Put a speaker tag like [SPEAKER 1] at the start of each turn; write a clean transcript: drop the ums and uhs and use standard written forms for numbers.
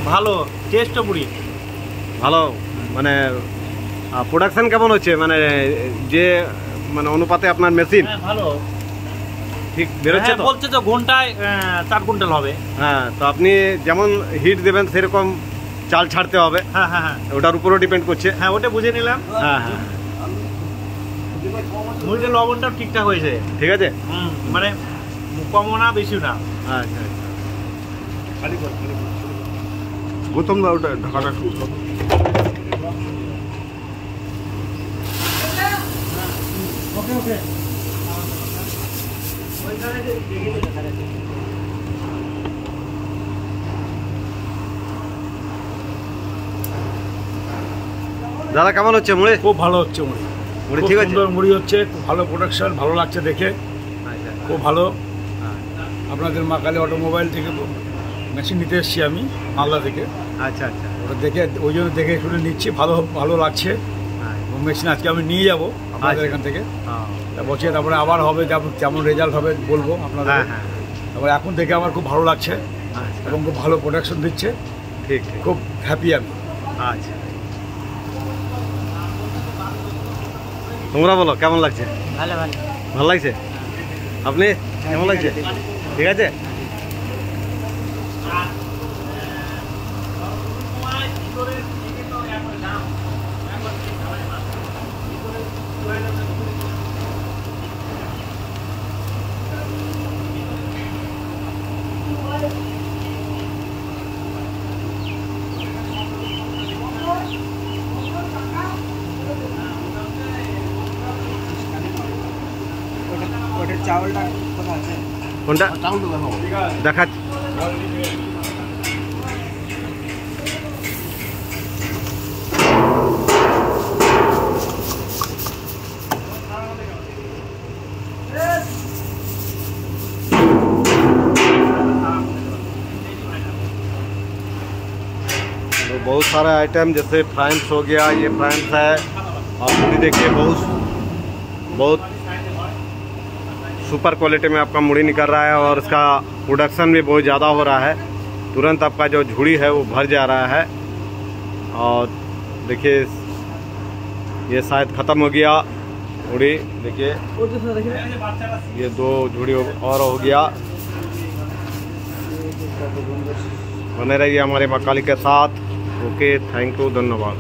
[SPEAKER 1] ভালো টেস্টও মুড়ি
[SPEAKER 2] ভালো, মানে প্রোডাকশন কেমন হচ্ছে, মানে যে মানে অনুপাতে আপনার মেশিন
[SPEAKER 1] ভালো
[SPEAKER 2] ঠিক বেরোচ্ছে তো?
[SPEAKER 1] বলছে তো ঘন্টায় 4 কুইন্টাল হবে।
[SPEAKER 2] হ্যাঁ, তো আপনি যেমন হিট দেবেন সেরকম চাল ছাড়তে হবে।
[SPEAKER 1] হ্যাঁ হ্যাঁ হ্যাঁ,
[SPEAKER 2] ওটার উপরও ডিপেন্ড করছে।
[SPEAKER 1] হ্যাঁ ওটা বুঝে নিলাম।
[SPEAKER 2] হ্যাঁ হ্যাঁ,
[SPEAKER 1] মুড়ির লবণটাও ঠিকঠাক হয়েছে।
[SPEAKER 2] ঠিক আছে,
[SPEAKER 1] মানে কমও না বেশিও না।
[SPEAKER 2] আচ্ছা আচ্ছা,
[SPEAKER 3] গৌতম দা ওটা ঢাকাটা শুরু।
[SPEAKER 1] ওকে ওকে,
[SPEAKER 2] দাদা কেমন হচ্ছে মুড়ি?
[SPEAKER 4] খুব ভালো হচ্ছে মুড়ি,
[SPEAKER 2] মুড়ি
[SPEAKER 4] খুব
[SPEAKER 2] ঠিক আছে,
[SPEAKER 4] সুন্দর মুড়ি হচ্ছে, খুব ভালো প্রোডাকশন, ভালো লাগছে দেখে,
[SPEAKER 2] আচ্ছা
[SPEAKER 4] খুব ভালো।
[SPEAKER 2] হ্যাঁ,
[SPEAKER 4] আপনাদের মা কালী অটোমোবাইল থেকে মেশিন নিতে এসেছি আমি মালদা থেকে,
[SPEAKER 2] আচ্ছা আচ্ছা,
[SPEAKER 4] ওটা দেখে ওই জন্য দেখে শুনে নিচ্ছি, ভালো ভালো লাগছে।
[SPEAKER 2] হ্যাঁ,
[SPEAKER 4] মেশিন আজকে আমি নিয়ে যাবো আপনাদের
[SPEAKER 2] আচ্ছা।
[SPEAKER 4] এখান থেকে,
[SPEAKER 2] হ্যাঁ,
[SPEAKER 4] বলছি তারপরে আবার হবে, যেমন রেজাল্ট হবে বলবো আপনাদের।
[SPEAKER 2] হ্যাঁ হ্যাঁ,
[SPEAKER 4] তারপরে এখন থেকে আমার খুব ভালো লাগছে
[SPEAKER 2] আচ্ছা,
[SPEAKER 4] এবং খুব ভালো প্রোডাকশন দিচ্ছে,
[SPEAKER 2] ঠিক ঠিক,
[SPEAKER 4] খুব হ্যাপি আমি।
[SPEAKER 2] আচ্ছা। তোমরা বলো কেমন লাগছে?
[SPEAKER 1] ভালো ভালো,
[SPEAKER 2] ভালো লাগছে? আপনি কেমন লাগছে? ঠিক আছে,
[SPEAKER 1] চাউলটা কোথায় আছে?
[SPEAKER 2] কোনটা দেখাচ্ছি? तो बहुत सारे आइटम जैसे फ्राइम्स हो गया, ये फ्राइम्स है, और मुड़ी देखिए बहुत सुपर क्वालिटी में आपका मुड़ी निकल रहा है, और इसका प्रोडक्शन भी बहुत ज़्यादा हो रहा है। तुरंत आपका जो झुड़ी है वो भर जा रहा है। और देखिए ये शायद ख़त्म हो गया मुड़ी, देखिए ये 2 झुड़ी और हो गया। बने रहिए हमारे माँ काली के साथ। ओके, थैंक यू, धन्यवाद।